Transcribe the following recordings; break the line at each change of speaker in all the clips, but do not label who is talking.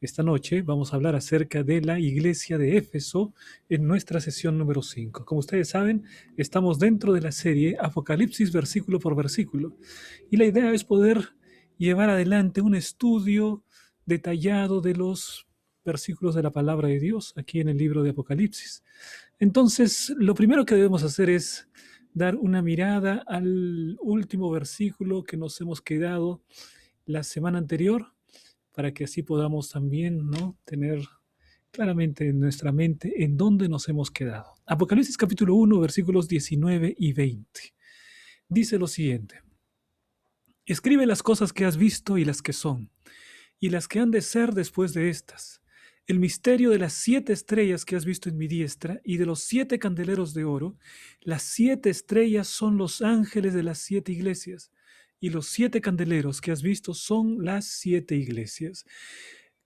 Esta noche vamos a hablar acerca de la iglesia de Éfeso en nuestra sesión número 5. Como ustedes saben, estamos dentro de la serie Apocalipsis versículo por versículo y la idea es poder llevar adelante un estudio detallado de los versículos de la palabra de Dios aquí en el libro de Apocalipsis. Entonces, lo primero que debemos hacer es dar una mirada al último versículo que nos hemos quedado la semana anterior para que así podamos también, ¿no?, tener claramente en nuestra mente en dónde nos hemos quedado. Apocalipsis capítulo 1, versículos 19 y 20. Dice lo siguiente: escribe las cosas que has visto y las que son, y las que han de ser después de estas. El misterio de las 7 estrellas que has visto en mi diestra y de los 7 candeleros de oro. Las 7 estrellas son los ángeles de las 7 iglesias, y los 7 candeleros que has visto son las 7 iglesias.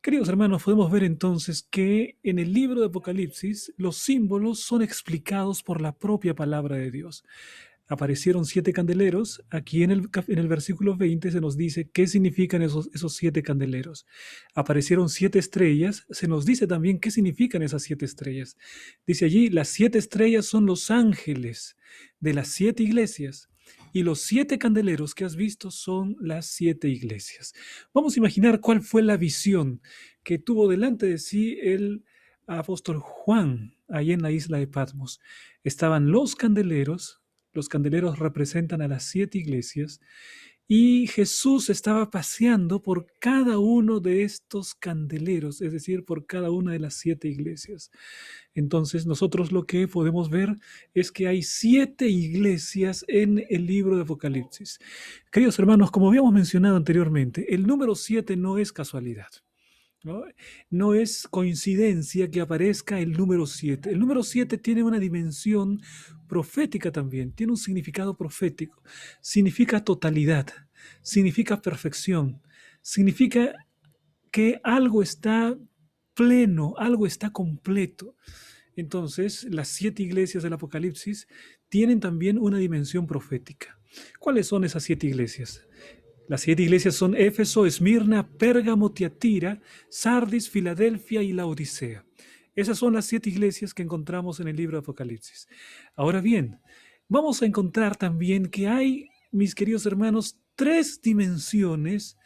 Queridos hermanos, podemos ver entonces que en el libro de Apocalipsis los símbolos son explicados por la propia palabra de Dios. Aparecieron 7 candeleros. Aquí en el versículo 20 se nos dice qué significan esos 7 candeleros. Aparecieron 7 estrellas. Se nos dice también qué significan esas 7 estrellas. Dice allí, las 7 estrellas son los ángeles de las 7 iglesias. Y los 7 candeleros que has visto son las 7 iglesias. Vamos a imaginar cuál fue la visión que tuvo delante de sí el apóstol Juan, ahí en la isla de Patmos. Estaban los candeleros representan a las 7 iglesias, y Jesús estaba paseando por cada uno de estos candeleros, es decir, por cada una de las 7 iglesias. Entonces nosotros lo que podemos ver es que hay 7 iglesias en el libro de Apocalipsis. Queridos hermanos, como habíamos mencionado anteriormente, el número 7 no es casualidad. ¿No? No es coincidencia que aparezca el número 7. El número 7 tiene una dimensión profética también, tiene un significado profético. Significa totalidad, significa perfección, significa que algo está pleno, algo está completo. Entonces, las 7 iglesias del Apocalipsis tienen también una dimensión profética. ¿Cuáles son esas 7 iglesias? Las 7 iglesias son Éfeso, Esmirna, Pérgamo, Tiatira, Sardis, Filadelfia y Laodicea. Esas son las 7 iglesias que encontramos en el libro de Apocalipsis. Ahora bien, vamos a encontrar también que hay, mis queridos hermanos, 3 dimensiones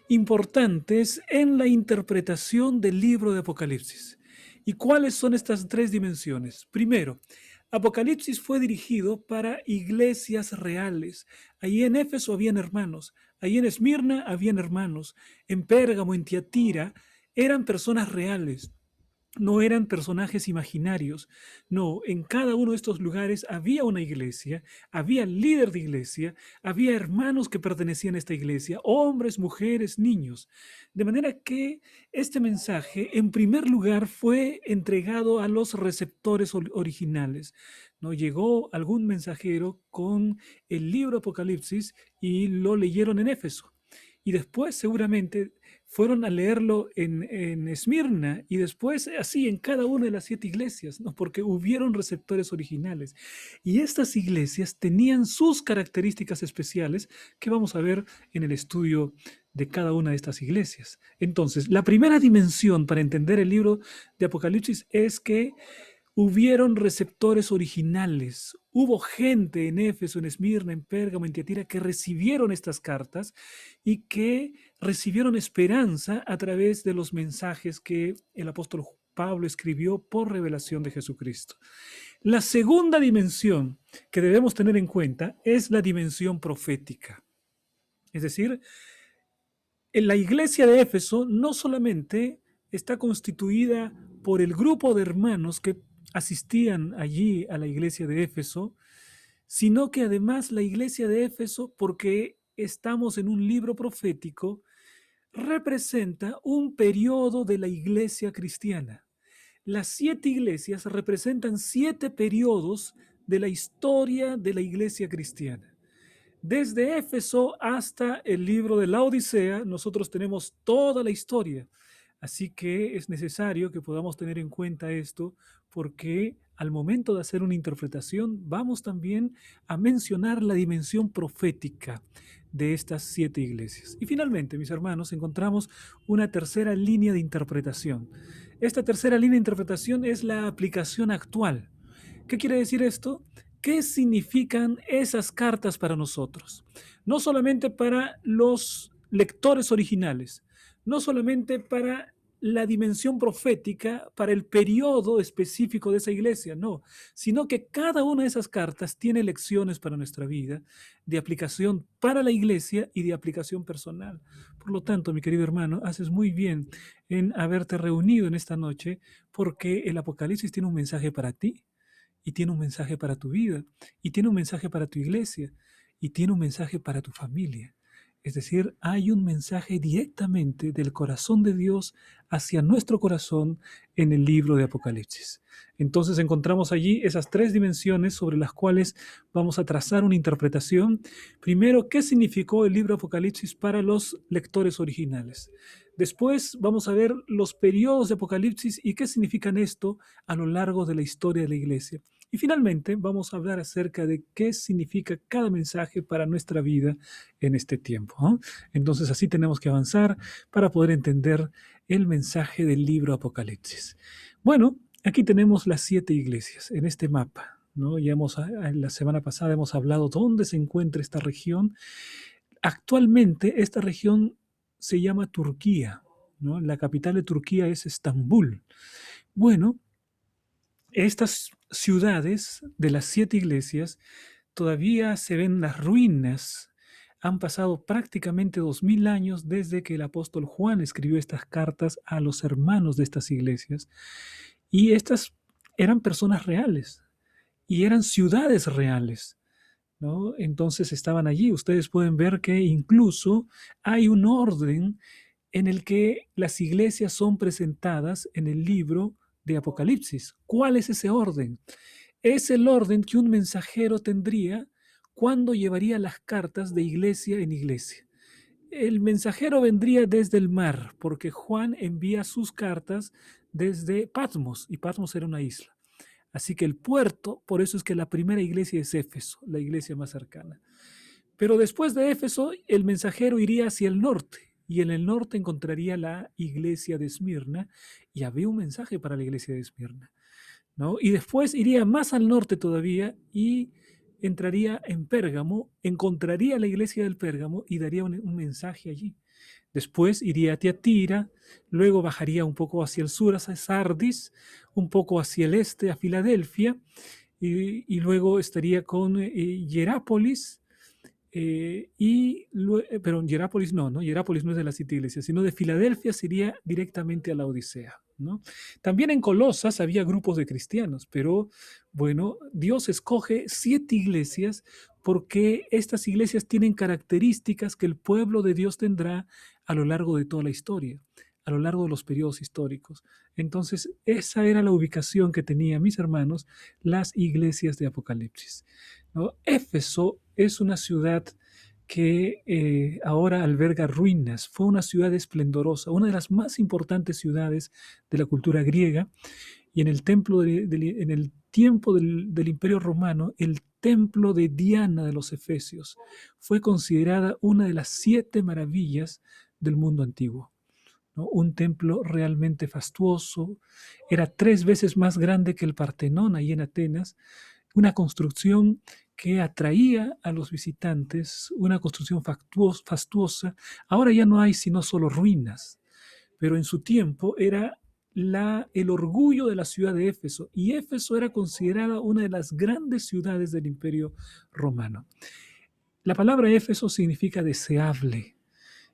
importantes en la interpretación del libro de Apocalipsis. ¿Y cuáles son estas 3 dimensiones? Primero, Apocalipsis fue dirigido para iglesias reales. Ahí en Éfeso habían hermanos, ahí en Esmirna habían hermanos, en Pérgamo, en Tiatira, eran personas reales. No eran personajes imaginarios. No, en cada uno de estos lugares había una iglesia, había líder de iglesia, había hermanos que pertenecían a esta iglesia, hombres, mujeres, niños. De manera que este mensaje, en primer lugar, fue entregado a los receptores originales. No llegó algún mensajero con el libro Apocalipsis y lo leyeron en Éfeso. Y después seguramente fueron a leerlo en Esmirna y después así en cada una de las 7 iglesias, ¿no? Porque hubieron receptores originales. Y estas iglesias tenían sus características especiales que vamos a ver en el estudio de cada una de estas iglesias. Entonces, la primera dimensión para entender el libro de Apocalipsis es que hubieron receptores originales. Hubo gente en Éfeso, en Esmirna, en Pérgamo, en Tiatira que recibieron estas cartas y que recibieron esperanza a través de los mensajes que el apóstol Pablo escribió por revelación de Jesucristo. La segunda dimensión que debemos tener en cuenta es la dimensión profética. Es decir, en la iglesia de Éfeso no solamente está constituida por el grupo de hermanos que asistían allí a la iglesia de Éfeso, sino que además la iglesia de Éfeso, porque estamos en un libro profético, representa un periodo de la iglesia cristiana. Las 7 iglesias representan 7 periodos de la historia de la iglesia cristiana. Desde Éfeso hasta el libro de la Odisea, nosotros tenemos toda la historia. Así que es necesario que podamos tener en cuenta esto porque al momento de hacer una interpretación vamos también a mencionar la dimensión profética de estas 7 iglesias. Y finalmente, mis hermanos, encontramos una tercera línea de interpretación. Esta tercera línea de interpretación es la aplicación actual. ¿Qué quiere decir esto? ¿Qué significan esas cartas para nosotros? No solamente para los lectores originales, no solamente para la dimensión profética, para el periodo específico de esa iglesia, no, sino que cada una de esas cartas tiene lecciones para nuestra vida, de aplicación para la iglesia y de aplicación personal. Por lo tanto, mi querido hermano, haces muy bien en haberte reunido en esta noche, porque el Apocalipsis tiene un mensaje para ti, y tiene un mensaje para tu vida, y tiene un mensaje para tu iglesia, y tiene un mensaje para tu familia. Es decir, hay un mensaje directamente del corazón de Dios hacia nuestro corazón en el libro de Apocalipsis. Entonces encontramos allí esas 3 dimensiones sobre las cuales vamos a trazar una interpretación. Primero, ¿qué significó el libro de Apocalipsis para los lectores originales? Después vamos a ver los periodos de Apocalipsis y qué significan esto a lo largo de la historia de la iglesia. Y finalmente vamos a hablar acerca de qué significa cada mensaje para nuestra vida en este tiempo, ¿no? Entonces así tenemos que avanzar para poder entender el mensaje del libro Apocalipsis. Bueno, aquí tenemos las 7 iglesias en este mapa, ¿no? La semana pasada hemos hablado dónde se encuentra esta región. Actualmente esta región se llama Turquía, ¿no? La capital de Turquía es Estambul. Bueno, estas ciudades de las 7 iglesias todavía se ven las ruinas. Han pasado prácticamente 2000 años desde que el apóstol Juan escribió estas cartas a los hermanos de estas iglesias. Y estas eran personas reales y eran ciudades reales, ¿no? Entonces estaban allí. Ustedes pueden ver que incluso hay un orden en el que las iglesias son presentadas en el libro de Apocalipsis. ¿Cuál es ese orden? Es el orden que un mensajero tendría cuando llevaría las cartas de iglesia en iglesia. El mensajero vendría desde el mar, porque Juan envía sus cartas desde Patmos, y Patmos era una isla. Así que el puerto, por eso es que la primera iglesia es Éfeso, la iglesia más cercana. Pero después de Éfeso, el mensajero iría hacia el norte, y en el norte encontraría la iglesia de Esmirna, y había un mensaje para la iglesia de Esmirna, ¿no? Y después iría más al norte todavía y entraría en Pérgamo, encontraría la iglesia del Pérgamo y daría un mensaje allí. Después iría a Tiatira, luego bajaría un poco hacia el sur, hacia Sardis, un poco hacia el este, a Filadelfia, y luego estaría con Hierápolis, pero Hierápolis no, Hierápolis no es de las 7 iglesias, sino de Filadelfia sería directamente a la Odisea, ¿no? También en Colosas había grupos de cristianos, pero bueno, Dios escoge 7 iglesias porque estas iglesias tienen características que el pueblo de Dios tendrá a lo largo de toda la historia, a lo largo de los periodos históricos. Entonces, esa era la ubicación que tenían mis hermanos las iglesias de Apocalipsis, ¿no? Éfeso es una ciudad que ahora alberga ruinas. Fue una ciudad esplendorosa, una de las más importantes ciudades de la cultura griega. Y en el en el tiempo del Imperio Romano, el templo de Diana de los Efesios fue considerada una de las 7 maravillas del mundo antiguo, ¿no? Un templo realmente fastuoso, era 3 veces más grande que el Partenón ahí en Atenas, una construcción que atraía a los visitantes, una construcción fastuosa. Ahora ya no hay sino solo ruinas, pero en su tiempo era el orgullo de la ciudad de Éfeso, y Éfeso era considerada una de las grandes ciudades del Imperio Romano. La palabra Éfeso significa deseable,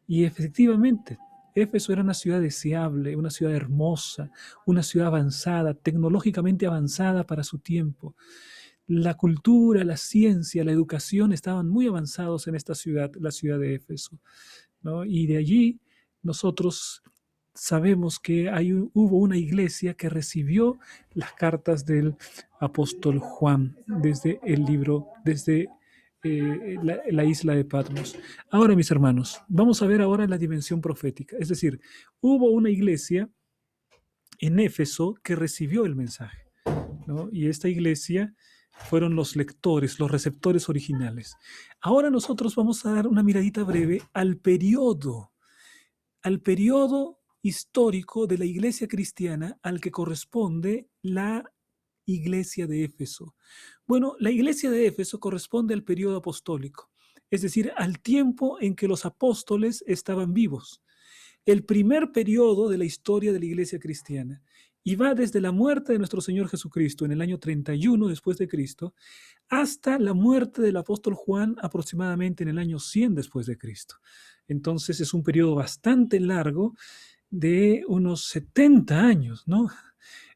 y efectivamente, Éfeso era una ciudad deseable, una ciudad hermosa, una ciudad avanzada, tecnológicamente avanzada para su tiempo. La cultura, la ciencia, la educación estaban muy avanzados en esta ciudad, la ciudad de Éfeso, ¿no? Y de allí nosotros sabemos que hubo una iglesia que recibió las cartas del apóstol Juan desde el libro, desde la isla de Patmos. Ahora, mis hermanos, vamos a ver ahora la dimensión profética. Es decir, hubo una iglesia en Éfeso que recibió el mensaje, ¿no? Y esta iglesia fueron los lectores, los receptores originales. Ahora nosotros vamos a dar una miradita breve al periodo histórico de la iglesia cristiana al que corresponde la iglesia de Éfeso. Bueno, la iglesia de Éfeso corresponde al periodo apostólico, es decir, al tiempo en que los apóstoles estaban vivos, el primer periodo de la historia de la iglesia cristiana, y va desde la muerte de nuestro Señor Jesucristo en el año 31 después de Cristo hasta la muerte del apóstol Juan aproximadamente en el año 100 después de Cristo. Entonces es un periodo bastante largo de unos 70 años, ¿no?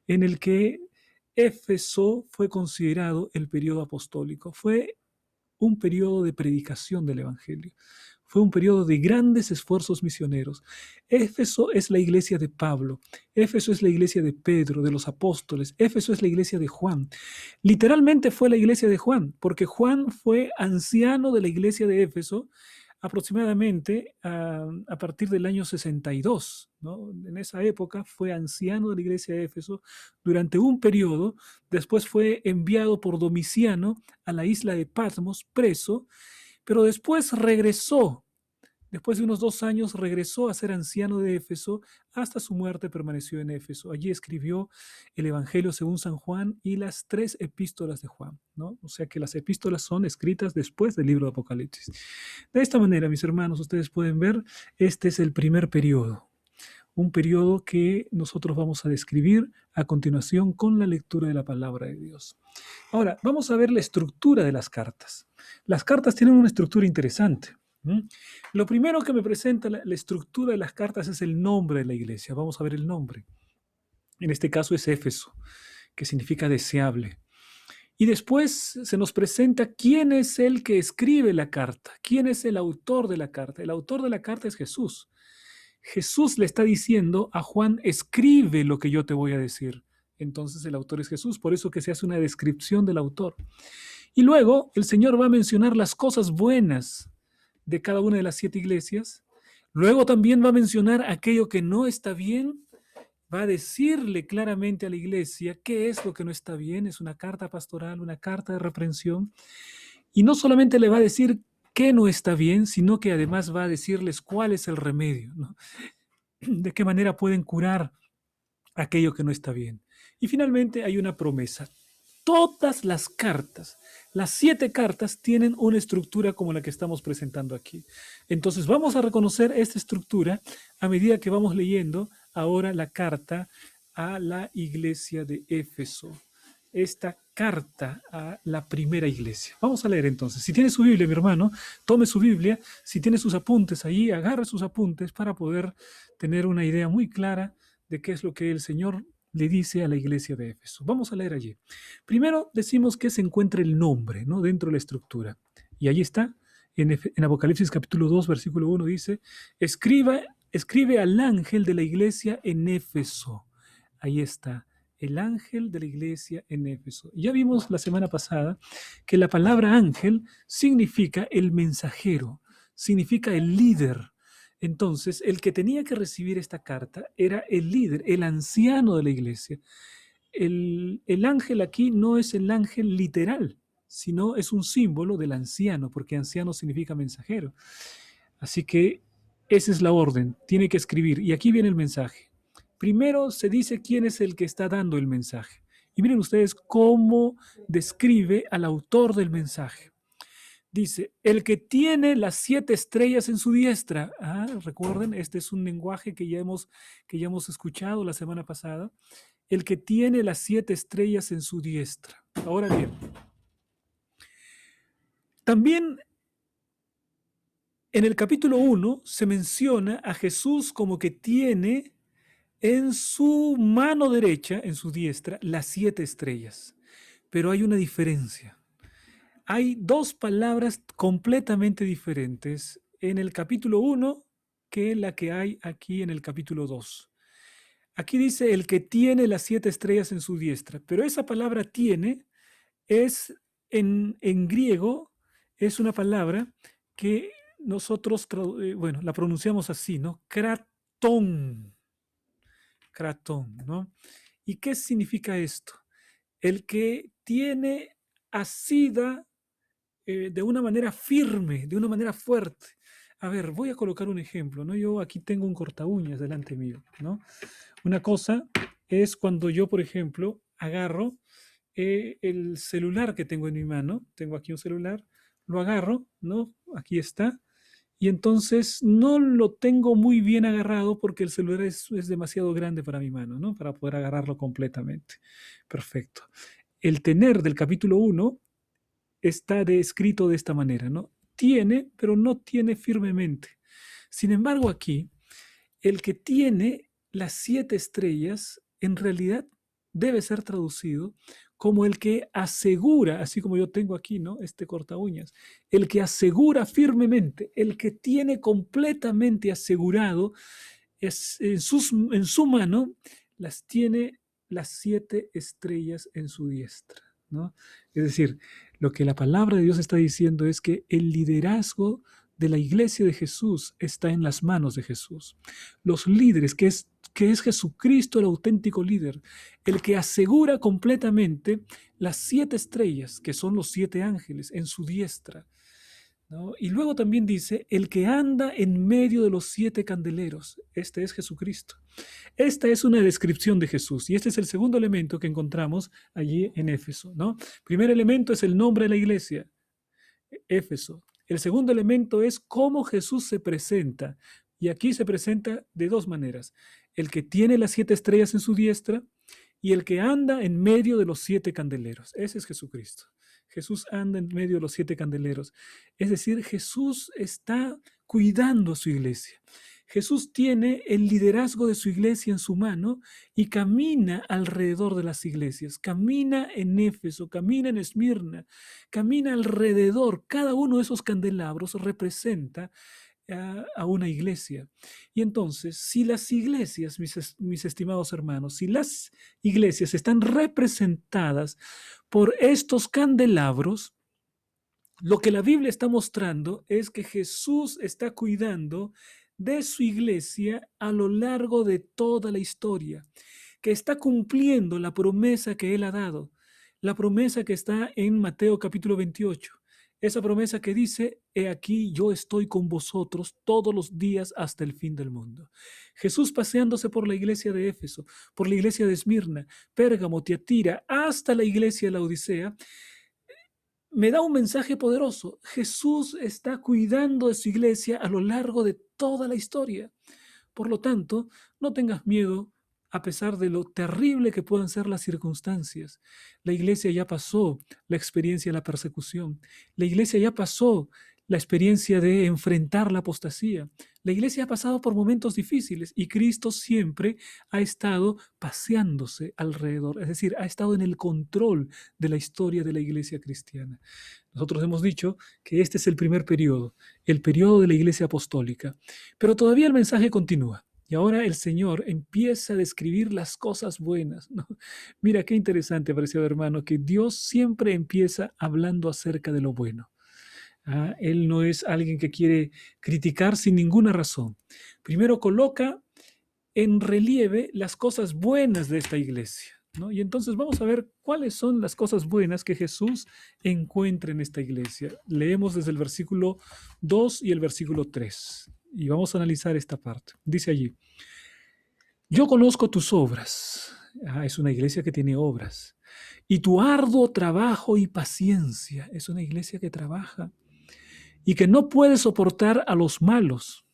En el que Éfeso fue considerado el periodo apostólico. Fue un periodo de predicación del Evangelio. Fue un periodo de grandes esfuerzos misioneros. Éfeso es la iglesia de Pablo, Éfeso es la iglesia de Pedro, de los apóstoles, Éfeso es la iglesia de Juan. Literalmente fue la iglesia de Juan, porque Juan fue anciano de la iglesia de Éfeso aproximadamente a partir del año 62, ¿no? En esa época fue anciano de la iglesia de Éfeso durante un periodo, después fue enviado por Domiciano a la isla de Patmos preso, pero después regresó, después de unos 2 años regresó a ser anciano de Éfeso, hasta su muerte permaneció en Éfeso. Allí escribió el Evangelio según San Juan y las 3 epístolas de Juan, ¿no? O sea que las epístolas son escritas después del libro de Apocalipsis. De esta manera, mis hermanos, ustedes pueden ver, este es el primer periodo, un periodo que nosotros vamos a describir a continuación con la lectura de la palabra de Dios. Ahora, vamos a ver la estructura de las cartas. Las cartas tienen una estructura interesante. Lo primero que me presenta la estructura de las cartas es el nombre de la iglesia. Vamos a ver el nombre. En este caso es Éfeso, que significa deseable. Y después se nos presenta quién es el que escribe la carta, quién es el autor de la carta. El autor de la carta es Jesús. Jesús le está diciendo a Juan, escribe lo que yo te voy a decir. Entonces el autor es Jesús, por eso que se hace una descripción del autor. Y luego el Señor va a mencionar las cosas buenas de cada una de las 7 iglesias. Luego también va a mencionar aquello que no está bien. Va a decirle claramente a la iglesia qué es lo que no está bien. Es una carta pastoral, una carta de reprensión. Y no solamente le va a decir qué no está bien, sino que además va a decirles cuál es el remedio, ¿no? De qué manera pueden curar aquello que no está bien. Y finalmente hay una promesa. Todas las 7 cartas tienen una estructura como la que estamos presentando aquí. Entonces vamos a reconocer esta estructura a medida que vamos leyendo ahora la carta a la iglesia de Éfeso. Esta carta a la primera iglesia. Vamos a leer entonces. Si tiene su Biblia, mi hermano, tome su Biblia. Si tiene sus apuntes ahí, agarre sus apuntes para poder tener una idea muy clara de qué es lo que el Señor le dice a la iglesia de Éfeso. Vamos a leer allí. Primero decimos que se encuentra el nombre, ¿no? Dentro de la estructura. Y allí está, en Apocalipsis capítulo 2, versículo 1 dice, escribe al ángel de la iglesia en Éfeso. Ahí está, el ángel de la iglesia en Éfeso. Ya vimos la semana pasada que la palabra ángel significa el mensajero, significa el líder. Entonces, el que tenía que recibir esta carta era el líder, el anciano de la iglesia. El ángel aquí no es el ángel literal, sino es un símbolo del anciano, porque anciano significa mensajero. Así que esa es la orden, tiene que escribir. Y aquí viene el mensaje. Primero se dice quién es el que está dando el mensaje. Y miren ustedes cómo describe al autor del mensaje. Dice, el que tiene las 7 estrellas en su diestra. Recuerden, este es un lenguaje que ya hemos escuchado la semana pasada. El que tiene las 7 estrellas en su diestra. Ahora bien, también en el capítulo 1 se menciona a Jesús como que tiene en su mano derecha, en su diestra, las 7 estrellas. Pero hay una diferencia. Hay 2 palabras completamente diferentes en el capítulo 1 que la que hay aquí en el capítulo 2. Aquí dice el que tiene las 7 estrellas en su diestra, pero esa palabra tiene es en griego, es una palabra que nosotros, bueno, la pronunciamos así, ¿no? Cratón, cratón, ¿no? ¿Y qué significa esto? El que tiene asida de una manera firme, de una manera fuerte. A ver, voy a colocar un ejemplo, ¿no? Yo aquí tengo un corta uñas delante mío, ¿no? Una cosa es cuando yo, por ejemplo, agarro el celular que tengo en mi mano, tengo aquí un celular, lo agarro, ¿no? Aquí está, y entonces no lo tengo muy bien agarrado porque el celular es demasiado grande para mi mano, ¿no? Para poder agarrarlo completamente. Perfecto. El tener del capítulo uno está descrito de esta manera, ¿no? Tiene, pero no tiene firmemente. Sin embargo, aquí, el que tiene las 7 estrellas, en realidad debe ser traducido como el que asegura, así como yo tengo aquí, ¿no? Este corta uñas, el que asegura firmemente, el que tiene completamente asegurado, es, en su mano, las tiene las 7 estrellas en su diestra, ¿no? Es decir, lo que la palabra de Dios está diciendo es que el liderazgo de la iglesia de Jesús está en las manos de Jesús. Los líderes, que es Jesucristo el auténtico líder, el que asegura completamente las 7 estrellas, que son los 7 ángeles, en su diestra, ¿no? Y luego también dice, el que anda en medio de los 7 candeleros, este es Jesucristo. Esta es una descripción de Jesús y este es el segundo elemento que encontramos allí en Éfeso, ¿no? Primer elemento es el nombre de la iglesia, Éfeso. El segundo elemento es cómo Jesús se presenta. Y aquí se presenta de dos maneras. El que tiene las 7 estrellas en su diestra y el que anda en medio de los 7 candeleros. Ese es Jesucristo. Jesús anda en medio de los 7 candeleros. Es decir, Jesús está cuidando a su iglesia. Jesús tiene el liderazgo de su iglesia en su mano y camina alrededor de las iglesias. Camina en Éfeso, camina en Esmirna, camina alrededor. Cada uno de esos candelabros representa a una iglesia. Y entonces, si las iglesias, mis estimados hermanos, si las iglesias están representadas por estos candelabros, lo que la Biblia está mostrando es que Jesús está cuidando de su iglesia a lo largo de toda la historia, que está cumpliendo la promesa que Él ha dado, la promesa que está en Mateo capítulo 28. Esa promesa que dice, he aquí yo estoy con vosotros todos los días hasta el fin del mundo. Jesús paseándose por la iglesia de Éfeso, por la iglesia de Esmirna, Pérgamo, Tiatira, hasta la iglesia de la Odisea, me da un mensaje poderoso. Jesús está cuidando de su iglesia a lo largo de toda la historia. Por lo tanto, no tengas miedo a pesar de lo terrible que puedan ser las circunstancias. La iglesia ya pasó la experiencia de la persecución. La iglesia ya pasó la experiencia de enfrentar la apostasía. La iglesia ha pasado por momentos difíciles y Cristo siempre ha estado paseándose alrededor, es decir, ha estado en el control de la historia de la iglesia cristiana. Nosotros hemos dicho que este es el periodo de la iglesia apostólica, pero todavía el mensaje continúa. Y ahora el Señor empieza a describir las cosas buenas, ¿no? Mira qué interesante, apreciado hermano, que Dios siempre empieza hablando acerca de lo bueno. Él no es alguien que quiere criticar sin ninguna razón. Primero coloca en relieve las cosas buenas de esta iglesia, ¿no? Y entonces vamos a ver cuáles son las cosas buenas que Jesús encuentra en esta iglesia. Leemos desde el versículo 2 y el versículo 3 y vamos a analizar esta parte. Dice allí, yo conozco tus obras. Es una iglesia que tiene obras. Y tu arduo trabajo y paciencia. Es una iglesia que trabaja y que no puede soportar a los malos.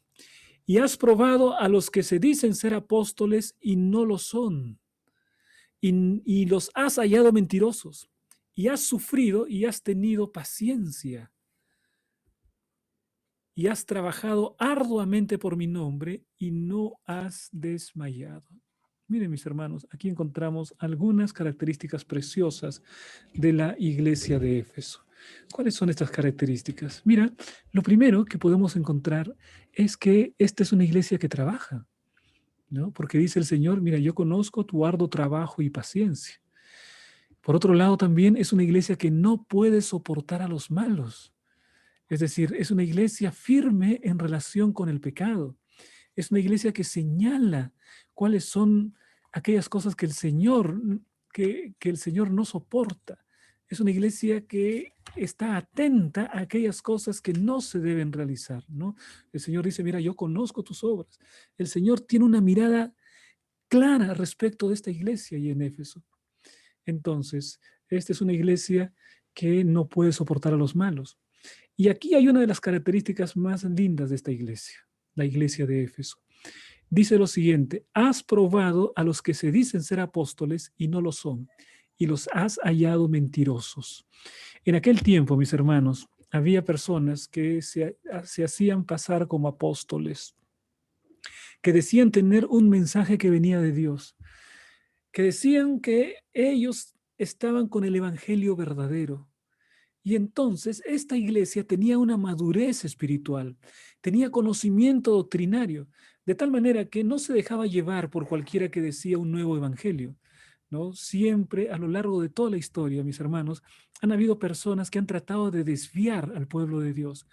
Y has probado a los que se dicen ser apóstoles y no lo son. Y los has hallado mentirosos. Y has sufrido y has tenido paciencia. Y has trabajado arduamente por mi nombre y no has desmayado. Miren, mis hermanos, aquí encontramos algunas características preciosas de la iglesia de Éfeso. ¿Cuáles son estas características? Mira, lo primero que podemos encontrar es que esta es una iglesia que trabaja, ¿no? Porque dice el Señor, mira, yo conozco tu arduo trabajo y paciencia. Por otro lado, también es una iglesia que no puede soportar a los malos. Es decir, es una iglesia firme en relación con el pecado. Es una iglesia que señala cuáles son aquellas cosas que el Señor no soporta. Es una iglesia que está atenta a aquellas cosas que no se deben realizar, ¿no? El Señor dice, mira, yo conozco tus obras. El Señor tiene una mirada clara respecto de esta iglesia y en Éfeso. Entonces, esta es una iglesia que no puede soportar a los malos. Y aquí hay una de las características más lindas de esta iglesia, la iglesia de Éfeso. Dice lo siguiente, has probado a los que se dicen ser apóstoles y no lo son, y los has hallado mentirosos. En aquel tiempo, mis hermanos, había personas que se hacían pasar como apóstoles, que decían tener un mensaje que venía de Dios, que decían que ellos estaban con el evangelio verdadero. Y entonces esta iglesia tenía una madurez espiritual, tenía conocimiento doctrinario, de tal manera que no se dejaba llevar por cualquiera que decía un nuevo evangelio, ¿no? Siempre a lo largo de toda la historia, mis hermanos, han habido personas que han tratado de desviar al pueblo de Dios,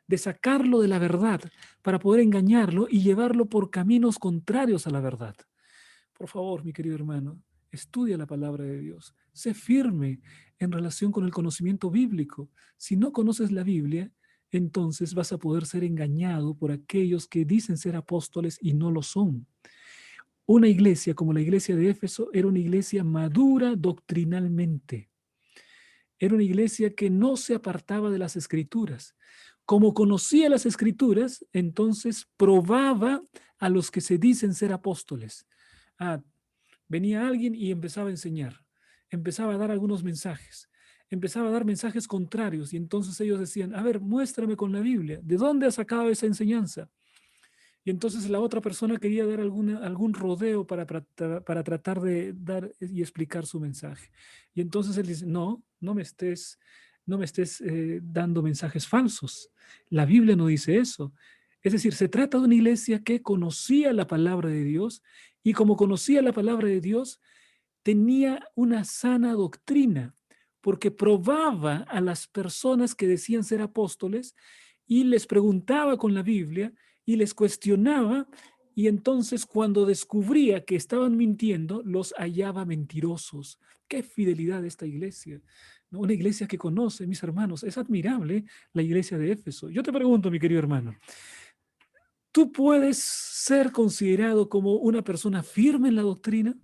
de sacarlo de la verdad para poder engañarlo y llevarlo por caminos contrarios a la verdad. Por favor, mi querido hermano, estudia la palabra de Dios. Sé firme en relación con el conocimiento bíblico. Si no conoces la Biblia, entonces vas a poder ser engañado por aquellos que dicen ser apóstoles y no lo son. Una iglesia como la iglesia de Éfeso era una iglesia madura doctrinalmente. Era una iglesia que no se apartaba de las escrituras. Como conocía las escrituras, entonces probaba a los que se dicen ser apóstoles. Ah, venía alguien y empezaba a enseñar, empezaba a dar algunos mensajes, empezaba a dar mensajes contrarios y entonces ellos decían, a ver, muéstrame con la Biblia, ¿de dónde has sacado esa enseñanza? Y entonces la otra persona quería dar algún rodeo para tratar de dar y explicar su mensaje. Y entonces él dice, no, no me estés dando mensajes falsos. La Biblia no dice eso. Es decir, se trata de una iglesia que conocía la palabra de Dios y como conocía la palabra de Dios, tenía una sana doctrina, porque probaba a las personas que decían ser apóstoles y les preguntaba con la Biblia y les cuestionaba, y entonces cuando descubría que estaban mintiendo, los hallaba mentirosos. Qué fidelidad de esta iglesia, ¿no? Una iglesia que conoce, mis hermanos, es admirable la iglesia de Éfeso. Yo te pregunto, mi querido hermano, ¿tú puedes ser considerado como una persona firme en la doctrina?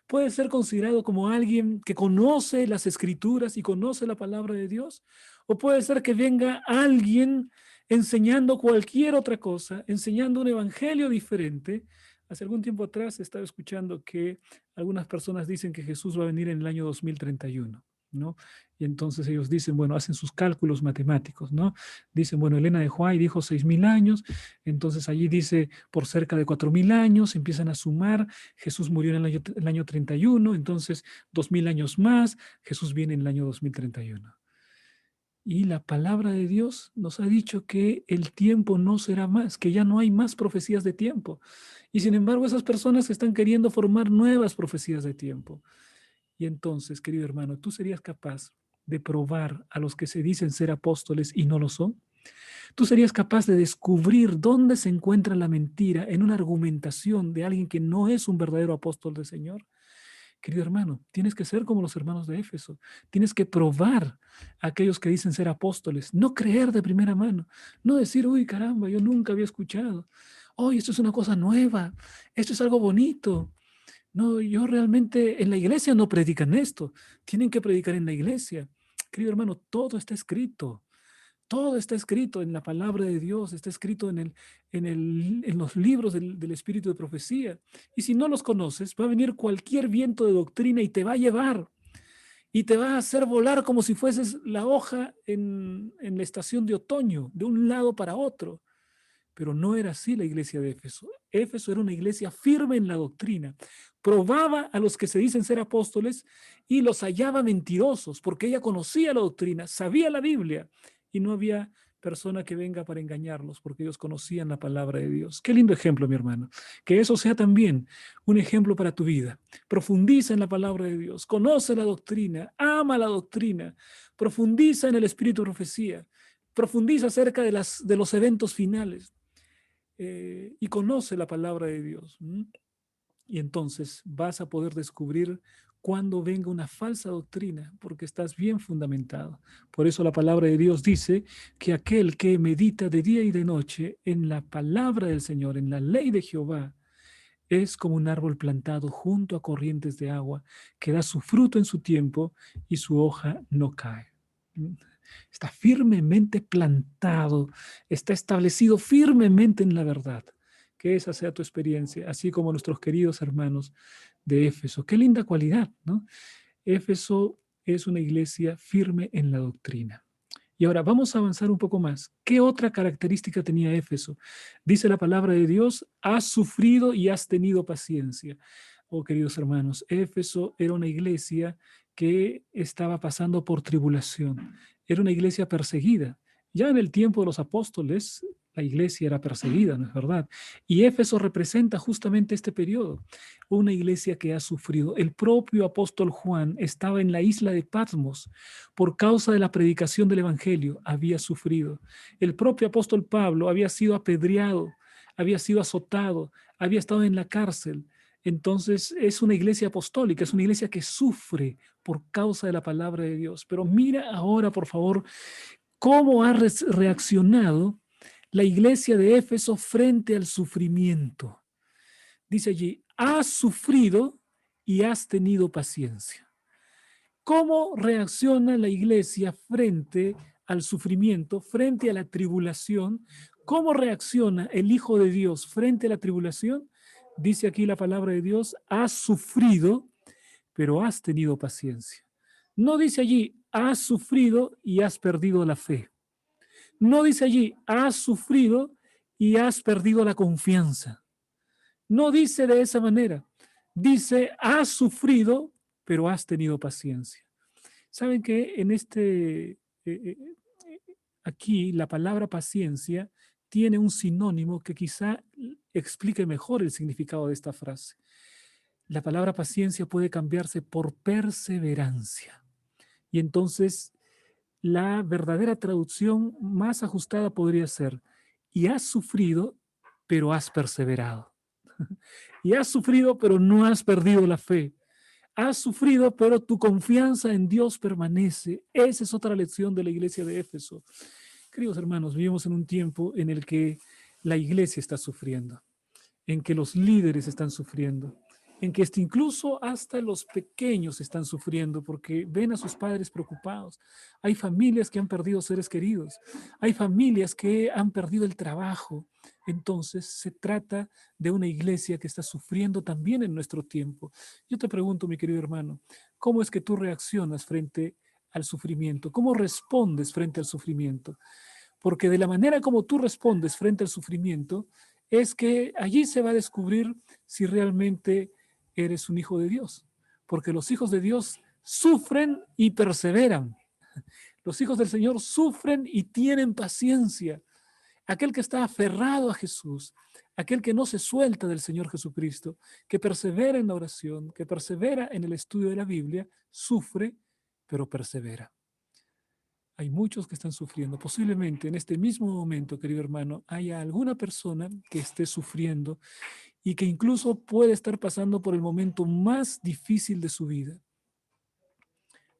Puede ser considerado como alguien que conoce las escrituras y conoce la palabra de Dios, o puede ser que venga alguien enseñando cualquier otra cosa, enseñando un evangelio diferente. Hace algún tiempo atrás estaba escuchando que algunas personas dicen que Jesús va a venir en el año 2031, ¿no? Y entonces ellos dicen, bueno, hacen sus cálculos matemáticos, ¿no? Dicen, bueno, Elena de Huay dijo 6.000 años, entonces allí dice por cerca de 4.000 años, empiezan a sumar. Jesús murió en el año 31, entonces 2.000 años más, Jesús viene en el año 2031. Y la palabra de Dios nos ha dicho que el tiempo no será más, que ya no hay más profecías de tiempo. Y sin embargo, esas personas están queriendo formar nuevas profecías de tiempo. Y entonces, querido hermano, ¿tú serías capaz de probar a los que se dicen ser apóstoles y no lo son? ¿Tú serías capaz de descubrir dónde se encuentra la mentira en una argumentación de alguien que no es un verdadero apóstol del Señor? Querido hermano, tienes que ser como los hermanos de Éfeso. Tienes que probar a aquellos que dicen ser apóstoles. No creer de primera mano. No decir, uy, caramba, yo nunca había escuchado. Hoy esto es una cosa nueva. Esto es algo bonito. No, yo realmente en la iglesia no predican esto. Tienen que predicar en la iglesia. Querido hermano, todo está escrito. Todo está escrito en la palabra de Dios, está escrito en los libros del Espíritu de Profecía. Y si no los conoces, va a venir cualquier viento de doctrina y te va a llevar y te va a hacer volar como si fueses la hoja en la estación de otoño, de un lado para otro. Pero no era así la iglesia de Éfeso. Éfeso era una iglesia firme en la doctrina. Probaba a los que se dicen ser apóstoles y los hallaba mentirosos, porque ella conocía la doctrina, sabía la Biblia y no había persona que venga para engañarlos, porque ellos conocían la palabra de Dios. Qué lindo ejemplo, mi hermano. Que eso sea también un ejemplo para tu vida. Profundiza en la palabra de Dios, conoce la doctrina, ama la doctrina, profundiza en el espíritu de profecía, profundiza acerca de los eventos finales y conoce la palabra de Dios. Y entonces vas a poder descubrir cuando venga una falsa doctrina, porque estás bien fundamentado. Por eso la palabra de Dios dice que aquel que medita de día y de noche en la palabra del Señor, en la ley de Jehová, es como un árbol plantado junto a corrientes de agua, que da su fruto en su tiempo y su hoja no cae. Está firmemente plantado, está establecido firmemente en la verdad. Que esa sea tu experiencia, así como nuestros queridos hermanos de Éfeso. Qué linda cualidad, ¿no? Éfeso es una iglesia firme en la doctrina. Y ahora vamos a avanzar un poco más. ¿Qué otra característica tenía Éfeso? Dice la palabra de Dios, has sufrido y has tenido paciencia. Oh, queridos hermanos, Éfeso era una iglesia que estaba pasando por tribulación. Era una iglesia perseguida. Ya en el tiempo de los apóstoles, la iglesia era perseguida, ¿no es verdad? Y Éfeso representa justamente este periodo, una iglesia que ha sufrido. El propio apóstol Juan estaba en la isla de Patmos por causa de la predicación del Evangelio, había sufrido. El propio apóstol Pablo había sido apedreado, había sido azotado, había estado en la cárcel. Entonces es una iglesia apostólica, es una iglesia que sufre por causa de la palabra de Dios. Pero mira ahora, por favor, cómo ha reaccionado la iglesia de Éfeso frente al sufrimiento. Dice allí, has sufrido y has tenido paciencia. ¿Cómo reacciona la iglesia frente al sufrimiento, frente a la tribulación? ¿Cómo reacciona el Hijo de Dios frente a la tribulación? Dice aquí la palabra de Dios, has sufrido, pero has tenido paciencia. No dice allí, has sufrido y has perdido la fe. No dice allí, has sufrido y has perdido la confianza. No dice de esa manera. Dice, has sufrido, pero has tenido paciencia. Saben que en aquí la palabra paciencia tiene un sinónimo que quizá explique mejor el significado de esta frase. La palabra paciencia puede cambiarse por perseverancia. Y entonces la verdadera traducción más ajustada podría ser, y has sufrido, pero has perseverado. Y has sufrido, pero no has perdido la fe. Has sufrido, pero tu confianza en Dios permanece. Esa es otra lección de la iglesia de Éfeso. Queridos hermanos, vivimos en un tiempo en el que la iglesia está sufriendo, en que los líderes están sufriendo, en que incluso hasta los pequeños están sufriendo porque ven a sus padres preocupados. Hay familias que han perdido seres queridos, hay familias que han perdido el trabajo. Entonces se trata de una iglesia que está sufriendo también en nuestro tiempo. Yo te pregunto, mi querido hermano, ¿cómo es que tú reaccionas frente al sufrimiento? ¿Cómo respondes frente al sufrimiento? Porque de la manera como tú respondes frente al sufrimiento, es que allí se va a descubrir si realmente eres un hijo de Dios. Porque los hijos de Dios sufren y perseveran. Los hijos del Señor sufren y tienen paciencia. Aquel que está aferrado a Jesús, aquel que no se suelta del Señor Jesucristo, que persevera en la oración, que persevera en el estudio de la Biblia, sufre, pero persevera. Hay muchos que están sufriendo. Posiblemente en este mismo momento, querido hermano, haya alguna persona que esté sufriendo y que incluso puede estar pasando por el momento más difícil de su vida.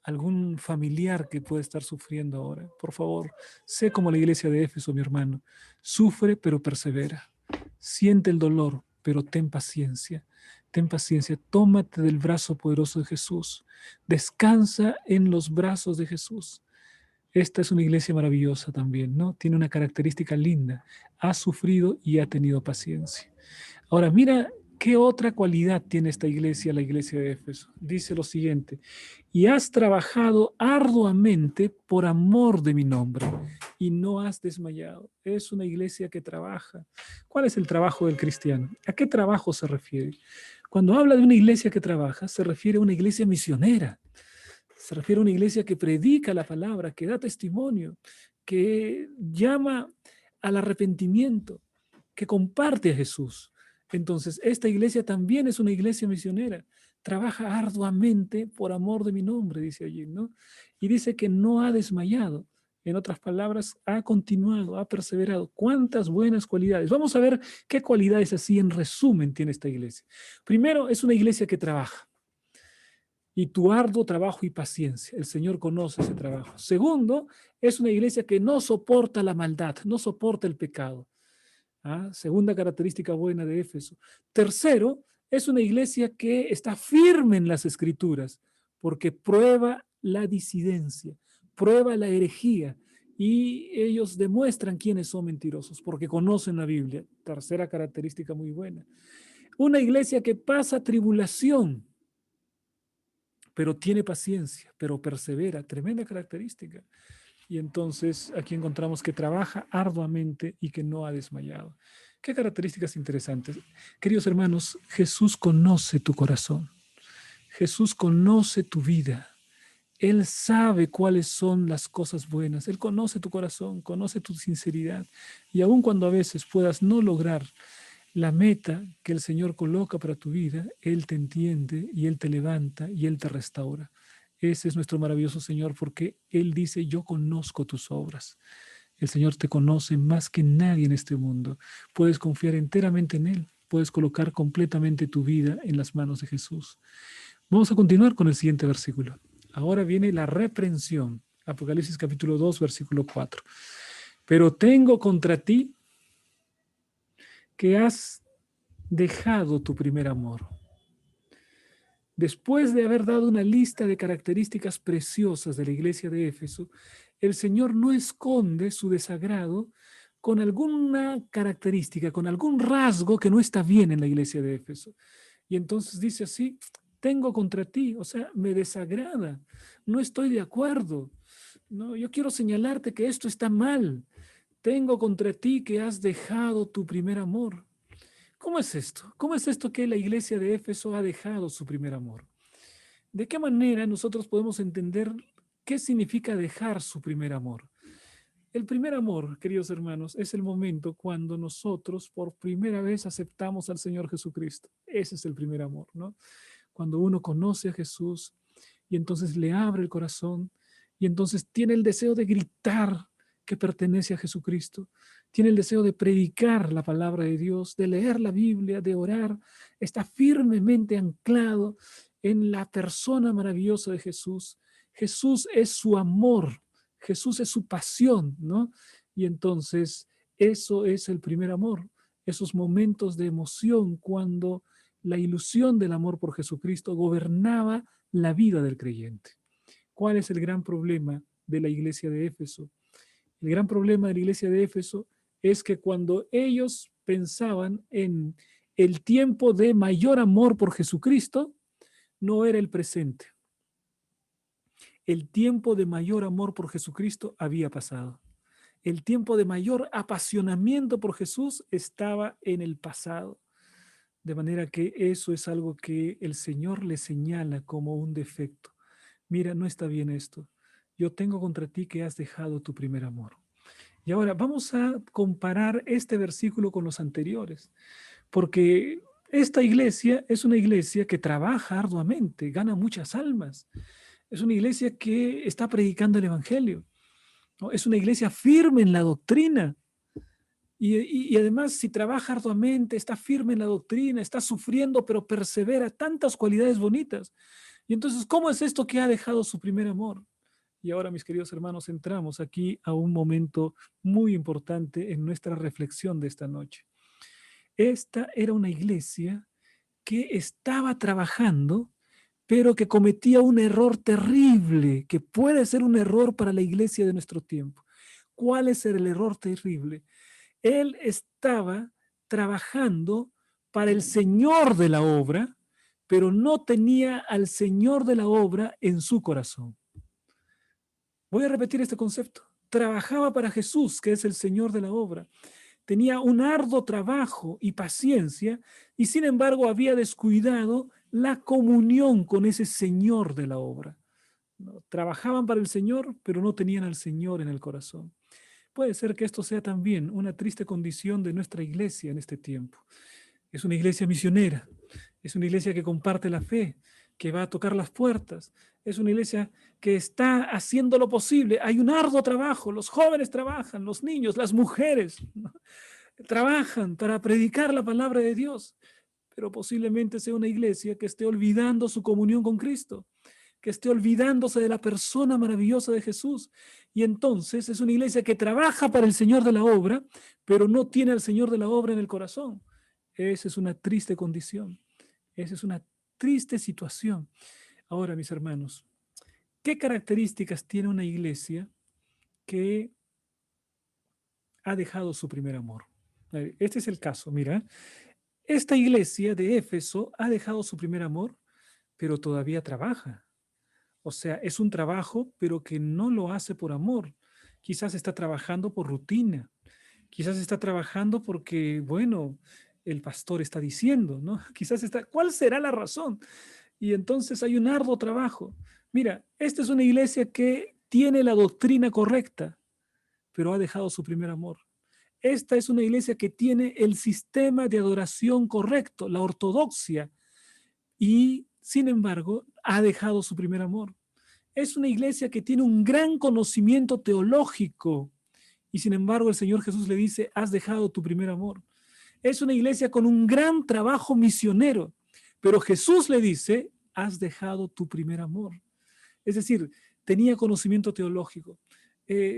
Algún familiar que puede estar sufriendo ahora. Por favor, sé como la iglesia de Éfeso, mi hermano. Sufre, pero persevera. Siente el dolor, pero ten paciencia. Ten paciencia. Tómate del brazo poderoso de Jesús. Descansa en los brazos de Jesús. Esta es una iglesia maravillosa también, ¿no? Tiene una característica linda. Ha sufrido y ha tenido paciencia. Ahora, mira qué otra cualidad tiene esta iglesia, la iglesia de Éfeso. Dice lo siguiente, y has trabajado arduamente por amor de mi nombre y no has desmayado. Es una iglesia que trabaja. ¿Cuál es el trabajo del cristiano? ¿A qué trabajo se refiere? Cuando habla de una iglesia que trabaja, se refiere a una iglesia misionera. Se refiere a una iglesia que predica la palabra, que da testimonio, que llama al arrepentimiento, que comparte a Jesús. Entonces, esta iglesia también es una iglesia misionera. Trabaja arduamente por amor de mi nombre, dice allí, ¿no? Y dice que no ha desmayado. En otras palabras, ha continuado, ha perseverado. ¿Cuántas buenas cualidades? Vamos a ver qué cualidades así en resumen tiene esta iglesia. Primero, es una iglesia que trabaja y tu arduo trabajo y paciencia. El Señor conoce ese trabajo. Segundo, es una iglesia que no soporta la maldad, no soporta el pecado. ¿Ah? Segunda característica buena de Éfeso. Tercero, es una iglesia que está firme en las escrituras porque prueba la disidencia, prueba la herejía y ellos demuestran quiénes son mentirosos porque conocen la Biblia. Tercera característica muy buena. Una iglesia que pasa tribulación, pero tiene paciencia, pero persevera. Tremenda característica. Y entonces aquí encontramos que trabaja arduamente y que no ha desmayado. Qué características interesantes. Queridos hermanos, Jesús conoce tu corazón. Jesús conoce tu vida. Él sabe cuáles son las cosas buenas. Él conoce tu corazón, conoce tu sinceridad. Y aun cuando a veces puedas no lograr la meta que el Señor coloca para tu vida, Él te entiende y Él te levanta y Él te restaura. Ese es nuestro maravilloso Señor porque Él dice, yo conozco tus obras. El Señor te conoce más que nadie en este mundo. Puedes confiar enteramente en Él. Puedes colocar completamente tu vida en las manos de Jesús. Vamos a continuar con el siguiente versículo. Ahora viene la reprensión. Apocalipsis capítulo 2, versículo 4. Pero tengo contra ti que has dejado tu primer amor. Después de haber dado una lista de características preciosas de la iglesia de Éfeso, el Señor no esconde su desagrado con alguna característica, con algún rasgo que no está bien en la iglesia de Éfeso. Y entonces dice así, tengo contra ti, o sea, me desagrada, no estoy de acuerdo, no, yo quiero señalarte que esto está mal, tengo contra ti que has dejado tu primer amor. ¿Cómo es esto? ¿Cómo es esto que la iglesia de Éfeso ha dejado su primer amor? ¿De qué manera nosotros podemos entender qué significa dejar su primer amor? El primer amor, queridos hermanos, es el momento cuando nosotros por primera vez aceptamos al Señor Jesucristo. Ese es el primer amor, ¿no? Cuando uno conoce a Jesús y entonces le abre el corazón y entonces tiene el deseo de gritar que pertenece a Jesucristo, tiene el deseo de predicar la palabra de Dios, de leer la Biblia, de orar, está firmemente anclado en la persona maravillosa de Jesús. Jesús es su amor, Jesús es su pasión, ¿no? Y entonces eso es el primer amor, esos momentos de emoción cuando la ilusión del amor por Jesucristo gobernaba la vida del creyente. ¿Cuál es el gran problema de la iglesia de Éfeso? El gran problema de la iglesia de Éfeso es que cuando ellos pensaban en el tiempo de mayor amor por Jesucristo, no era el presente. El tiempo de mayor amor por Jesucristo había pasado. El tiempo de mayor apasionamiento por Jesús estaba en el pasado. De manera que eso es algo que el Señor le señala como un defecto. Mira, no está bien esto. Yo tengo contra ti que has dejado tu primer amor. Y ahora vamos a comparar este versículo con los anteriores, porque esta iglesia es una iglesia que trabaja arduamente, gana muchas almas. Es una iglesia que está predicando el Evangelio, ¿no? Es una iglesia firme en la doctrina. Y además, si trabaja arduamente, está firme en la doctrina, está sufriendo, pero persevera, tantas cualidades bonitas. Y entonces, ¿cómo es esto que ha dejado su primer amor? Y ahora, mis queridos hermanos, entramos aquí a un momento muy importante en nuestra reflexión de esta noche. Esta era una iglesia que estaba trabajando, pero que cometía un error terrible, que puede ser un error para la iglesia de nuestro tiempo. ¿Cuál es el error terrible? Él estaba trabajando para el Señor de la obra, pero no tenía al Señor de la obra en su corazón. Voy a repetir este concepto. Trabajaba para Jesús, que es el Señor de la obra. Tenía un arduo trabajo y paciencia y sin embargo había descuidado la comunión con ese Señor de la obra. ¿No? Trabajaban para el Señor, pero no tenían al Señor en el corazón. Puede ser que esto sea también una triste condición de nuestra iglesia en este tiempo. Es una iglesia misionera, es una iglesia que comparte la fe, que va a tocar las puertas. Es una iglesia que está haciendo lo posible. Hay un arduo trabajo. Los jóvenes trabajan, los niños, las mujeres, ¿no? Trabajan para predicar la palabra de Dios. Pero posiblemente sea una iglesia que esté olvidando su comunión con Cristo, que esté olvidándose de la persona maravillosa de Jesús. Y entonces es una iglesia que trabaja para el Señor de la obra, pero no tiene al Señor de la obra en el corazón. Esa es una triste condición. Esa es una triste situación. Ahora, mis hermanos, ¿qué características tiene una iglesia que ha dejado su primer amor? Este es el caso, mira. Esta iglesia de Éfeso ha dejado su primer amor, pero todavía trabaja. O sea, es un trabajo, pero que no lo hace por amor. Quizás está trabajando por rutina. Quizás está trabajando porque, bueno, el pastor está diciendo, ¿no? Quizás está, ¿cuál será la razón? Y entonces hay un arduo trabajo. Mira, esta es una iglesia que tiene la doctrina correcta, pero ha dejado su primer amor. Esta es una iglesia que tiene el sistema de adoración correcto, la ortodoxia, y sin embargo ha dejado su primer amor. Es una iglesia que tiene un gran conocimiento teológico y sin embargo el Señor Jesús le dice, has dejado tu primer amor. Es una iglesia con un gran trabajo misionero, pero Jesús le dice, has dejado tu primer amor. Es decir, tenía conocimiento teológico,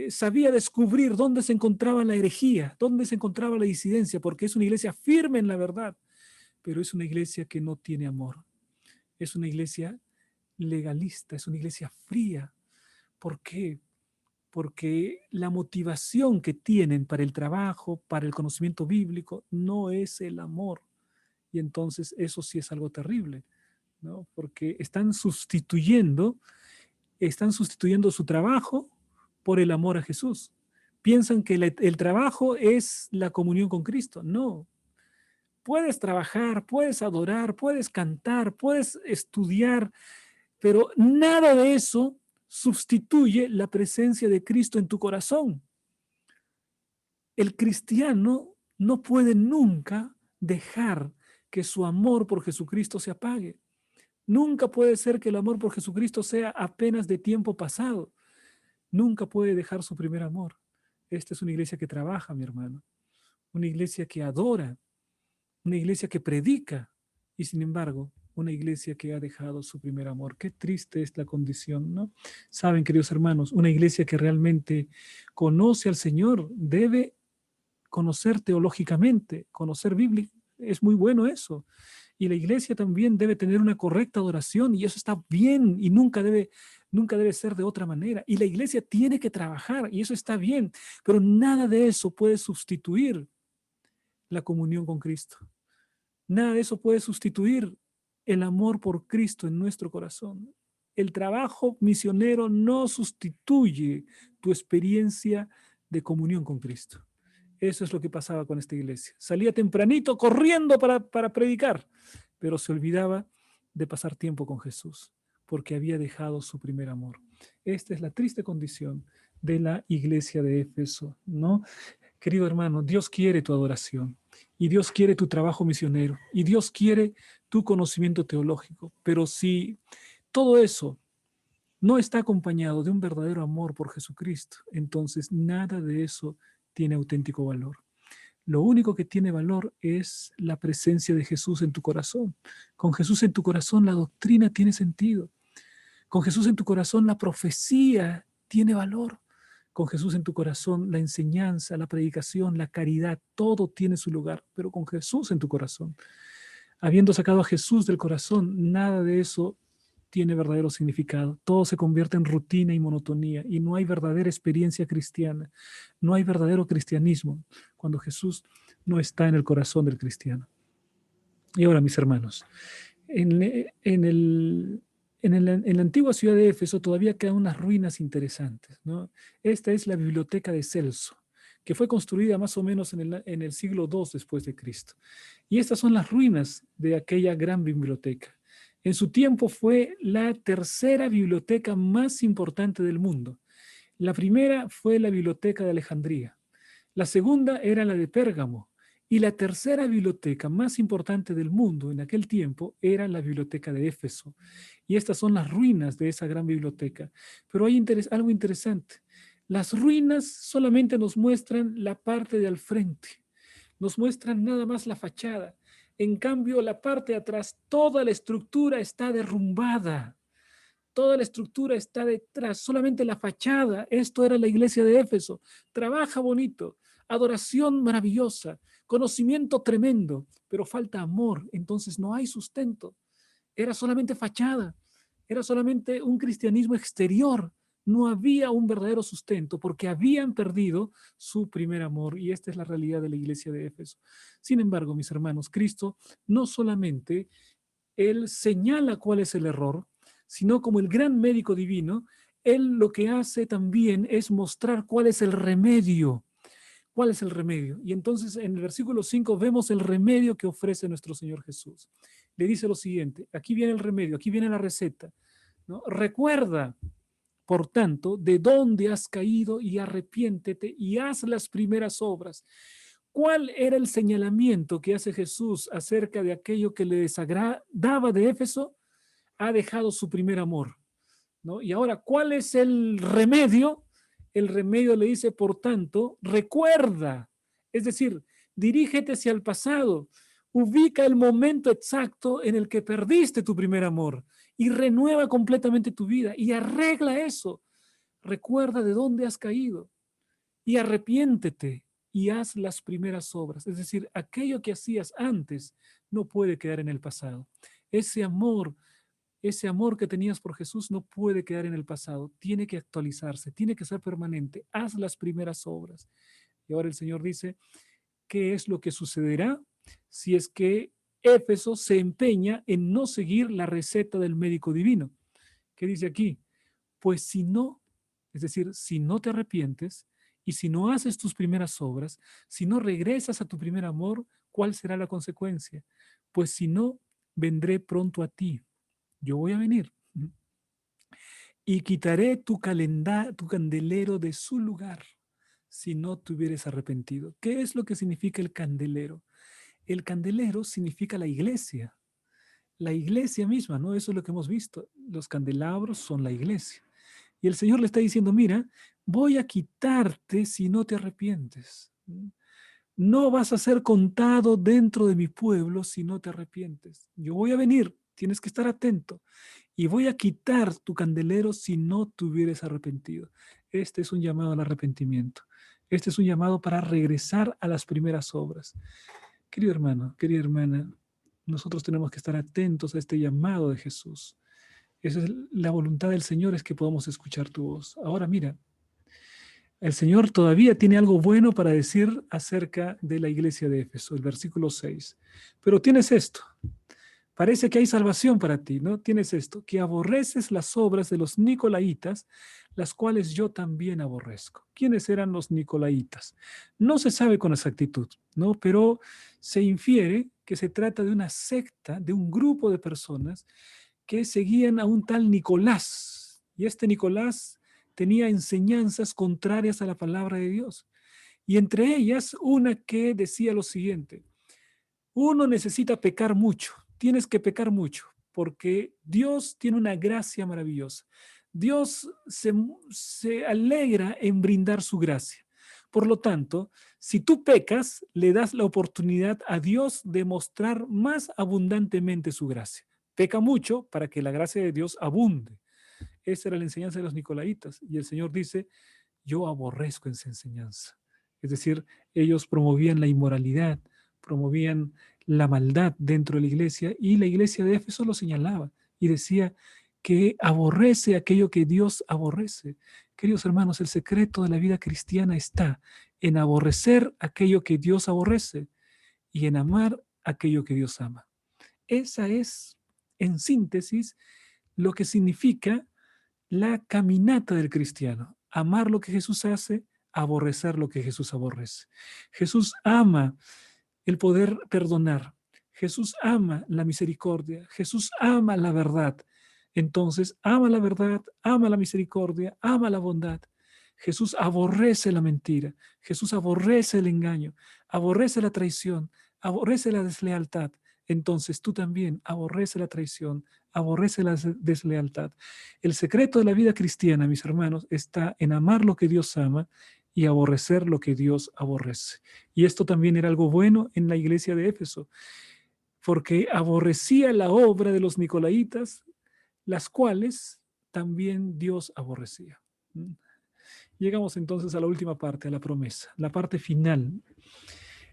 sabía descubrir dónde se encontraba la herejía, dónde se encontraba la disidencia, porque es una iglesia firme en la verdad, pero es una iglesia que no tiene amor. Es una iglesia legalista, es una iglesia fría. ¿Por qué? Porque la motivación que tienen para el trabajo, para el conocimiento bíblico, no es el amor. Y entonces eso sí es algo terrible, ¿no? Porque están sustituyendo su trabajo por el amor a Jesús. Piensan que el trabajo es la comunión con Cristo. No. Puedes trabajar, puedes adorar, puedes cantar, puedes estudiar, pero nada de eso sustituye la presencia de Cristo en tu corazón. El cristiano no puede nunca dejar que su amor por Jesucristo se apague. Nunca puede ser que el amor por Jesucristo sea apenas de tiempo pasado. Nunca puede dejar su primer amor. Esta es una iglesia que trabaja, mi hermano. Una iglesia que adora. Una iglesia que predica. Y sin embargo, una iglesia que ha dejado su primer amor. Qué triste es la condición, ¿no? Saben, queridos hermanos, una iglesia que realmente conoce al Señor debe conocer teológicamente, conocer Biblia. Es muy bueno eso. Y la iglesia también debe tener una correcta adoración y eso está bien y nunca debe ser de otra manera. Y la iglesia tiene que trabajar y eso está bien, pero nada de eso puede sustituir la comunión con Cristo. Nada de eso puede sustituir el amor por Cristo en nuestro corazón. El trabajo misionero no sustituye tu experiencia de comunión con Cristo. Eso es lo que pasaba con esta iglesia. Salía tempranito corriendo para predicar, pero se olvidaba de pasar tiempo con Jesús, porque había dejado su primer amor. Esta es la triste condición de la iglesia de Éfeso, ¿no? Querido hermano, Dios quiere tu adoración y Dios quiere tu trabajo misionero y Dios quiere tu conocimiento teológico, pero si todo eso no está acompañado de un verdadero amor por Jesucristo, entonces nada de eso tiene auténtico valor. Lo único que tiene valor es la presencia de Jesús en tu corazón. Con Jesús en tu corazón la doctrina tiene sentido. Con Jesús en tu corazón la profecía tiene valor. Con Jesús en tu corazón la enseñanza, la predicación, la caridad, todo tiene su lugar, pero con Jesús en tu corazón. Habiendo sacado a Jesús del corazón, nada de eso tiene verdadero significado. Todo se convierte en rutina y monotonía y no hay verdadera experiencia cristiana. No hay verdadero cristianismo cuando Jesús no está en el corazón del cristiano. Y ahora, mis hermanos, en la antigua ciudad de Éfeso todavía quedan unas ruinas interesantes, ¿no? Esta es la biblioteca de Celso, que fue construida más o menos en el siglo II después de Cristo. Y estas son las ruinas de aquella gran biblioteca. En su tiempo fue la tercera biblioteca más importante del mundo. La primera fue la biblioteca de Alejandría. La segunda era la de Pérgamo. Y la tercera biblioteca más importante del mundo en aquel tiempo era la biblioteca de Éfeso. Y estas son las ruinas de esa gran biblioteca. Pero hay algo interesante. Las ruinas solamente nos muestran la parte de al frente, nos muestran nada más la fachada. En cambio, la parte de atrás, toda la estructura está derrumbada. Toda la estructura está detrás, solamente la fachada. Esto era la iglesia de Éfeso. Trabaja bonito, adoración maravillosa, conocimiento tremendo, pero falta amor, entonces no hay sustento. Era solamente fachada, era solamente un cristianismo exterior. No había un verdadero sustento porque habían perdido su primer amor, y esta es la realidad de la iglesia de Éfeso. Sin embargo, mis hermanos, Cristo no solamente él señala cuál es el error, sino como el gran médico divino, él lo que hace también es mostrar cuál es el remedio. ¿Cuál es el remedio? Y entonces en el versículo 5 vemos el remedio que ofrece nuestro Señor Jesús. Le dice lo siguiente, aquí viene el remedio, aquí viene la receta, ¿no? Recuerda, por tanto, de dónde has caído y arrepiéntete y haz las primeras obras. ¿Cuál era el señalamiento que hace Jesús acerca de aquello que le desagradaba de Éfeso? Ha dejado su primer amor, ¿no? Y ahora, ¿cuál es el remedio? El remedio le dice, por tanto, recuerda, es decir, dirígete hacia el pasado, ubica el momento exacto en el que perdiste tu primer amor y renueva completamente tu vida y arregla eso. Recuerda de dónde has caído y arrepiéntete y haz las primeras obras. Es decir, aquello que hacías antes no puede quedar en el pasado. Ese amor ese amor que tenías por Jesús no puede quedar en el pasado, tiene que actualizarse, tiene que ser permanente. Haz las primeras obras. Y ahora el Señor dice, ¿qué es lo que sucederá si es que Éfeso se empeña en no seguir la receta del médico divino? ¿Qué dice aquí? Pues si no, es decir, si no te arrepientes y si no haces tus primeras obras, si no regresas a tu primer amor, ¿cuál será la consecuencia? Pues si no, vendré pronto a ti. Yo voy a venir y quitaré tu candelero de su lugar si no te hubieres arrepentido. ¿Qué es lo que significa el candelero? El candelero significa la iglesia misma, ¿no? Eso es lo que hemos visto. Los candelabros son la iglesia. Y el Señor le está diciendo, mira, voy a quitarte si no te arrepientes. No vas a ser contado dentro de mi pueblo si no te arrepientes. Yo voy a venir, tienes que estar atento. Y voy a quitar tu candelero si no te hubieras arrepentido. Este es un llamado al arrepentimiento. Este es un llamado para regresar a las primeras obras. Querido hermano, querida hermana, nosotros tenemos que estar atentos a este llamado de Jesús. Esa es la voluntad del Señor, es que podamos escuchar tu voz. Ahora mira, el Señor todavía tiene algo bueno para decir acerca de la iglesia de Éfeso, el versículo 6. Pero tienes esto. Parece que hay salvación para ti, ¿no? Tienes esto, que aborreces las obras de los nicolaitas, las cuales yo también aborrezco. ¿Quiénes eran los nicolaitas? No se sabe con exactitud, ¿no? Pero se infiere que se trata de una secta, de un grupo de personas que seguían a un tal Nicolás. Y este Nicolás tenía enseñanzas contrarias a la palabra de Dios. Y entre ellas, una que decía lo siguiente: uno necesita pecar mucho, tienes que pecar mucho, porque Dios tiene una gracia maravillosa. Dios se alegra en brindar su gracia. Por lo tanto, si tú pecas, le das la oportunidad a Dios de mostrar más abundantemente su gracia. Peca mucho para que la gracia de Dios abunde. Esa era la enseñanza de los nicolaitas. Y el Señor dice, yo aborrezco esa enseñanza. Es decir, ellos promovían la inmoralidad, promovían la maldad dentro de la iglesia, y la iglesia de Éfeso lo señalaba y decía que aborrece aquello que Dios aborrece. Queridos hermanos, el secreto de la vida cristiana está en aborrecer aquello que Dios aborrece y en amar aquello que Dios ama. Esa es, en síntesis, lo que significa la caminata del cristiano. Amar lo que Jesús hace, aborrecer lo que Jesús aborrece. Jesús ama el poder perdonar. Jesús ama la misericordia. Jesús ama la verdad. Entonces, ama la verdad, ama la misericordia, ama la bondad. Jesús aborrece la mentira. Jesús aborrece el engaño. aborrece la traición, aborrece la deslealtad, entonces tú también aborrece la traición, aborrece la deslealtad. El secreto de la vida cristiana, mis hermanos, está en amar lo que Dios ama y aborrecer lo que Dios aborrece. Y esto también era algo bueno en la iglesia de Éfeso, porque aborrecía la obra de los nicolaitas, las cuales también Dios aborrecía. Llegamos entonces a la última parte, a la promesa, la parte final.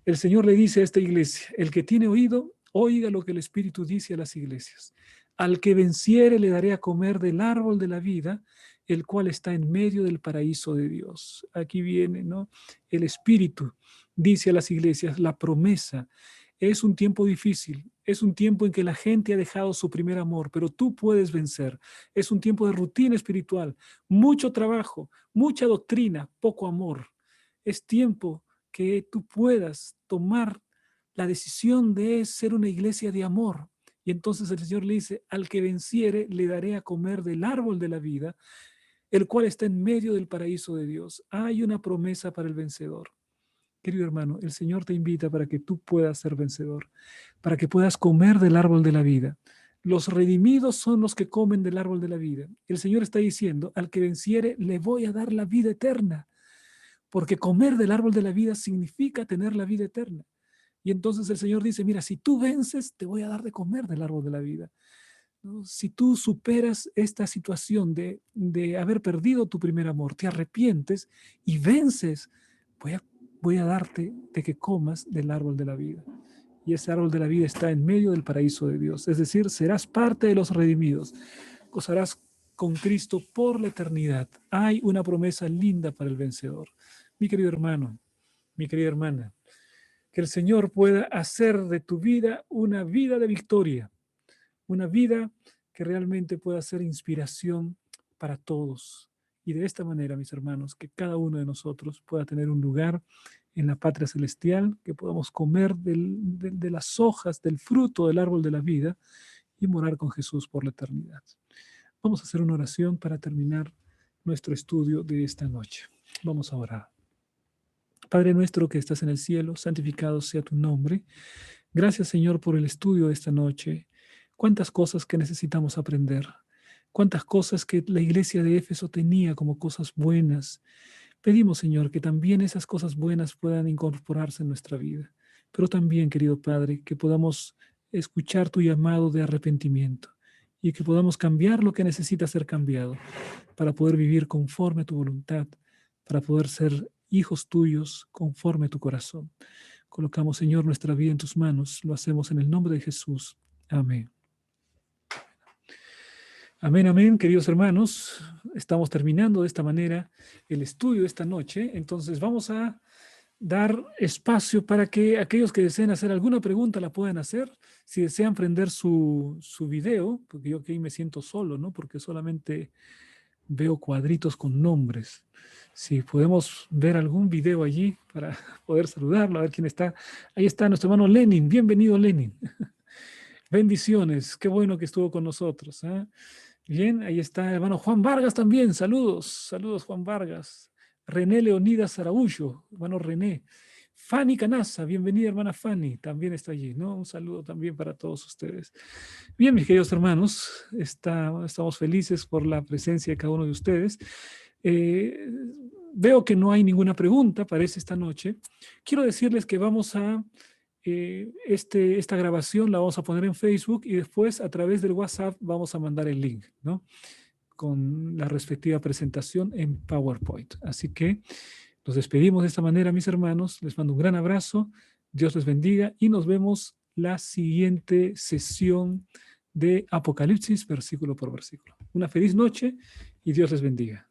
El Señor le dice a esta iglesia: el que tiene oído, oiga lo que el Espíritu dice a las iglesias. Al que venciere le daré a comer del árbol de la vida, el cual está en medio del paraíso de Dios. Aquí viene, ¿no? El Espíritu dice a las iglesias la promesa. Es un tiempo difícil, es un tiempo en que la gente ha dejado su primer amor, pero tú puedes vencer. Es un tiempo de rutina espiritual, mucho trabajo, mucha doctrina, poco amor. Es tiempo que tú puedas tomar la decisión de ser una iglesia de amor. Y entonces el Señor le dice: al que venciere le daré a comer del árbol de la vida, el cual está en medio del paraíso de Dios. Hay una promesa para el vencedor. Querido hermano, el Señor te invita para que tú puedas ser vencedor, para que puedas comer del árbol de la vida. Los redimidos son los que comen del árbol de la vida. El Señor está diciendo: al que venciere le voy a dar la vida eterna, porque comer del árbol de la vida significa tener la vida eterna. Y entonces el Señor dice: mira, si tú vences, te voy a dar de comer del árbol de la vida, ¿no? Si tú superas esta situación de haber perdido tu primer amor, te arrepientes y vences, voy a, voy a darte de que comas del árbol de la vida. Y ese árbol de la vida está en medio del paraíso de Dios. Es decir, serás parte de los redimidos. Gozarás con Cristo por la eternidad. Hay una promesa linda para el vencedor. Mi querido hermano, mi querida hermana, que el Señor pueda hacer de tu vida una vida de victoria, una vida que realmente pueda ser inspiración para todos. Y de esta manera, mis hermanos, que cada uno de nosotros pueda tener un lugar en la patria celestial, que podamos comer de las hojas, del fruto del árbol de la vida y morar con Jesús por la eternidad. Vamos a hacer una oración para terminar nuestro estudio de esta noche. Vamos a orar. Padre nuestro que estás en el cielo, santificado sea tu nombre. Gracias, Señor, por el estudio de esta noche. Cuántas cosas que necesitamos aprender. Cuántas cosas que la iglesia de Éfeso tenía como cosas buenas. Pedimos, Señor, que también esas cosas buenas puedan incorporarse en nuestra vida. Pero también, querido Padre, que podamos escuchar tu llamado de arrepentimiento y que podamos cambiar lo que necesita ser cambiado para poder vivir conforme a tu voluntad, para poder ser hijos tuyos conforme a tu corazón. Colocamos, Señor, nuestra vida en tus manos. Lo hacemos en el nombre de Jesús. Amén. Amén, amén, queridos hermanos. Estamos terminando de esta manera el estudio de esta noche. Entonces vamos a dar espacio para que aquellos que deseen hacer alguna pregunta la puedan hacer. Si desean prender su video, porque yo aquí me siento solo, ¿no? Porque solamente veo cuadritos con nombres. Si podemos ver algún video allí para poder saludarlo, a ver quién está. Ahí está nuestro hermano Lenin. Bienvenido, Lenin. Bendiciones. Qué bueno que estuvo con nosotros, ¿eh? Bien, ahí está el hermano Juan Vargas también. Saludos, saludos Juan Vargas. René Leonidas Araújo, hermano René. Fanny Canaza, bienvenida hermana Fanny, también está allí, ¿no? Un saludo también para todos ustedes. Bien, mis queridos hermanos, estamos felices por la presencia de cada uno de ustedes. Veo que no hay ninguna pregunta para esta noche. Quiero decirles que vamos a, esta grabación la vamos a poner en Facebook y después a través del WhatsApp vamos a mandar el link, ¿no? Con la respectiva presentación en PowerPoint. Así que nos despedimos de esta manera, mis hermanos. Les mando un gran abrazo. Dios les bendiga y nos vemos la siguiente sesión de Apocalipsis, versículo por versículo. Una feliz noche y Dios les bendiga.